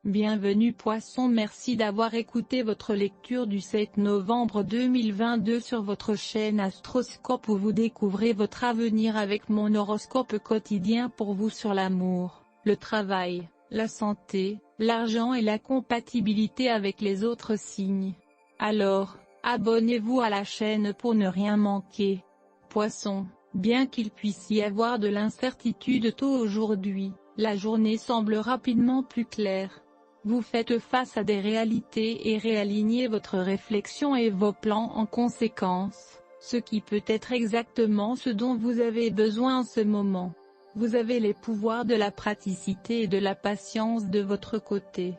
Bienvenue Poisson, merci d'avoir écouté votre lecture du 7 novembre 2022 sur votre chaîne Astroscope où vous découvrez votre avenir avec mon horoscope quotidien pour vous sur l'amour, le travail, la santé, l'argent et la compatibilité avec les autres signes. Alors, abonnez-vous à la chaîne pour ne rien manquer. Poisson, bien qu'il puisse y avoir de l'incertitude tôt aujourd'hui, la journée semble rapidement plus claire. Vous faites face à des réalités et réalignez votre réflexion et vos plans en conséquence, ce qui peut être exactement ce dont vous avez besoin en ce moment. Vous avez les pouvoirs de la praticité et de la patience de votre côté.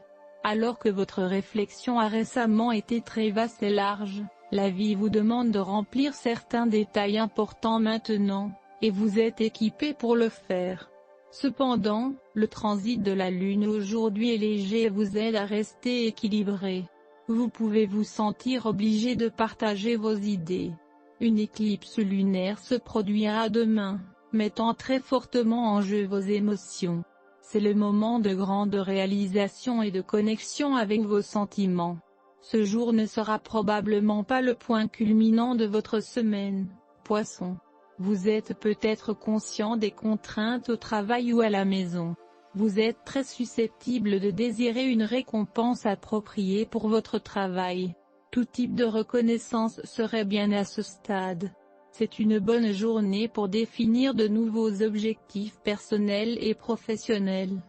Alors que votre réflexion a récemment été très vaste et large, la vie vous demande de remplir certains détails importants maintenant, et vous êtes équipé pour le faire. Cependant, le transit de la Lune aujourd'hui est léger et vous aide à rester équilibré. Vous pouvez vous sentir obligé de partager vos idées. Une éclipse lunaire se produira demain, mettant très fortement en jeu vos émotions. C'est le moment de grande réalisation et de connexion avec vos sentiments. Ce jour ne sera probablement pas le point culminant de votre semaine, Poisson. Vous êtes peut-être conscient des contraintes au travail ou à la maison. Vous êtes très susceptible de désirer une récompense appropriée pour votre travail. Tout type de reconnaissance serait bien à ce stade. C'est une bonne journée pour définir de nouveaux objectifs personnels et professionnels.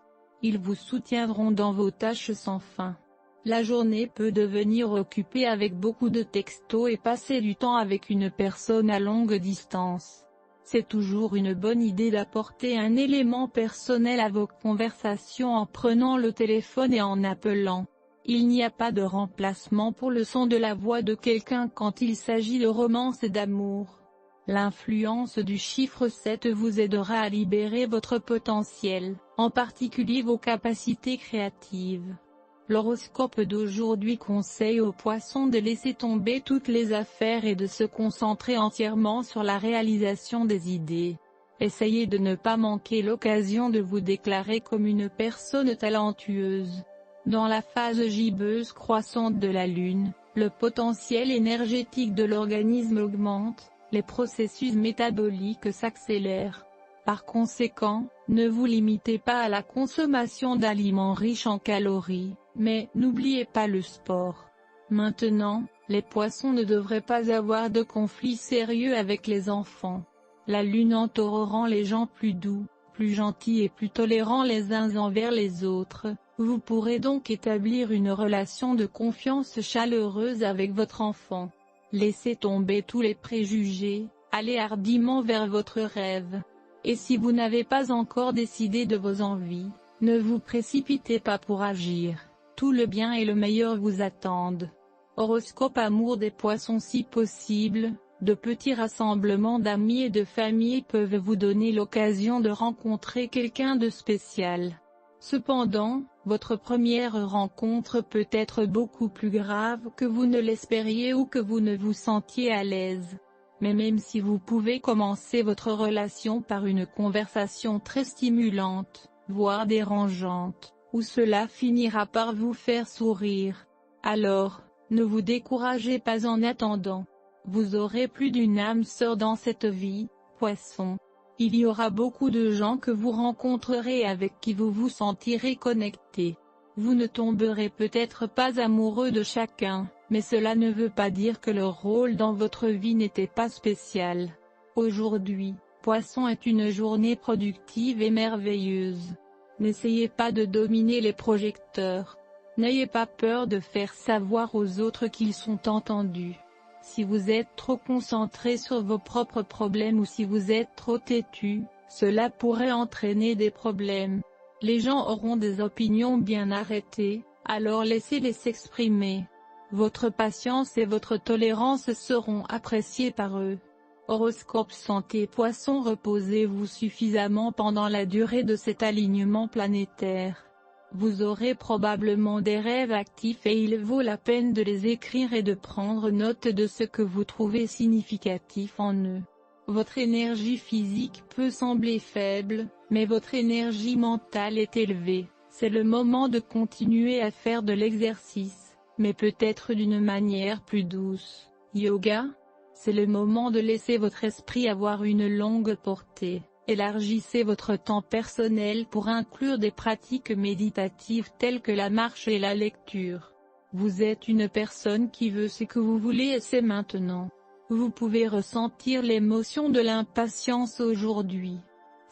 Ils vous soutiendront dans vos tâches sans fin. La journée peut devenir occupée avec beaucoup de textos et passer du temps avec une personne à longue distance. C'est toujours une bonne idée d'apporter un élément personnel à vos conversations en prenant le téléphone et en appelant. Il n'y a pas de remplacement pour le son de la voix de quelqu'un quand il s'agit de romance et d'amour. L'influence du chiffre 7 vous aidera à libérer votre potentiel, en particulier vos capacités créatives. L'horoscope d'aujourd'hui conseille aux poissons de laisser tomber toutes les affaires et de se concentrer entièrement sur la réalisation des idées. Essayez de ne pas manquer l'occasion de vous déclarer comme une personne talentueuse. Dans la phase gibbeuse croissante de la Lune, le potentiel énergétique de l'organisme augmente, les processus métaboliques s'accélèrent. Par conséquent, ne vous limitez pas à la consommation d'aliments riches en calories, mais n'oubliez pas le sport. Maintenant, les poissons ne devraient pas avoir de conflits sérieux avec les enfants. La Lune en Taureau rend les gens plus doux, plus gentils et plus tolérants les uns envers les autres. Vous pourrez donc établir une relation de confiance chaleureuse avec votre enfant. Laissez tomber tous les préjugés, allez hardiment vers votre rêve. Et si vous n'avez pas encore décidé de vos envies, ne vous précipitez pas pour agir. Tout le bien et le meilleur vous attendent. Horoscope amour des poissons si possible, de petits rassemblements d'amis et de famille peuvent vous donner l'occasion de rencontrer quelqu'un de spécial. Cependant, votre première rencontre peut être beaucoup plus grave que vous ne l'espériez ou que vous ne vous sentiez à l'aise. Mais même si vous pouvez commencer votre relation par une conversation très stimulante, voire dérangeante, où cela finira par vous faire sourire, alors, ne vous découragez pas en attendant. Vous aurez plus d'une âme sœur dans cette vie, Poisson. Il y aura beaucoup de gens que vous rencontrerez avec qui vous vous sentirez connecté. Vous ne tomberez peut-être pas amoureux de chacun, mais cela ne veut pas dire que leur rôle dans votre vie n'était pas spécial. Aujourd'hui, Poisson est une journée productive et merveilleuse. N'essayez pas de dominer les projecteurs. N'ayez pas peur de faire savoir aux autres qu'ils sont entendus. Si vous êtes trop concentré sur vos propres problèmes ou si vous êtes trop têtu, cela pourrait entraîner des problèmes. Les gens auront des opinions bien arrêtées, alors laissez-les s'exprimer. Votre patience et votre tolérance seront appréciées par eux. Horoscope santé Poisson, reposez-vous suffisamment pendant la durée de cet alignement planétaire. Vous aurez probablement des rêves actifs et il vaut la peine de les écrire et de prendre note de ce que vous trouvez significatif en eux. Votre énergie physique peut sembler faible, mais votre énergie mentale est élevée. C'est le moment de continuer à faire de l'exercice, mais peut-être d'une manière plus douce. Yoga? C'est le moment de laisser votre esprit avoir une longue portée. Élargissez votre temps personnel pour inclure des pratiques méditatives telles que la marche et la lecture. Vous êtes une personne qui veut ce que vous voulez et c'est maintenant. Vous pouvez ressentir l'émotion de l'impatience aujourd'hui.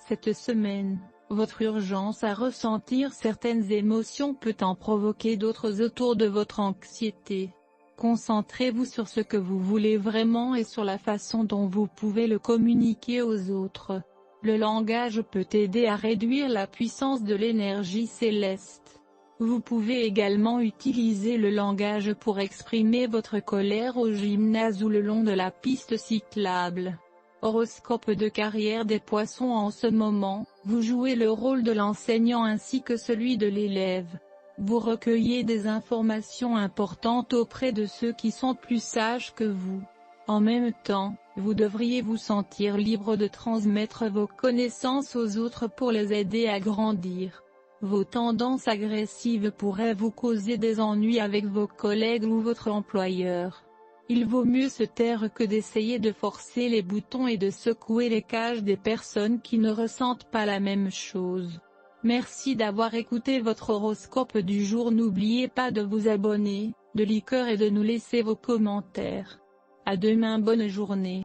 Cette semaine, votre urgence à ressentir certaines émotions peut en provoquer d'autres autour de votre anxiété. Concentrez-vous sur ce que vous voulez vraiment et sur la façon dont vous pouvez le communiquer aux autres. Le langage peut aider à réduire la puissance de l'énergie céleste. Vous pouvez également utiliser le langage pour exprimer votre colère au gymnase ou le long de la piste cyclable. Horoscope de carrière des Poissons. En ce moment, vous jouez le rôle de l'enseignant ainsi que celui de l'élève. Vous recueillez des informations importantes auprès de ceux qui sont plus sages que vous. En même temps, vous devriez vous sentir libre de transmettre vos connaissances aux autres pour les aider à grandir. Vos tendances agressives pourraient vous causer des ennuis avec vos collègues ou votre employeur. Il vaut mieux se taire que d'essayer de forcer les boutons et de secouer les cages des personnes qui ne ressentent pas la même chose. Merci d'avoir écouté votre horoscope du jour. N'oubliez pas de vous abonner, de liker et de nous laisser vos commentaires. À demain, bonne journée.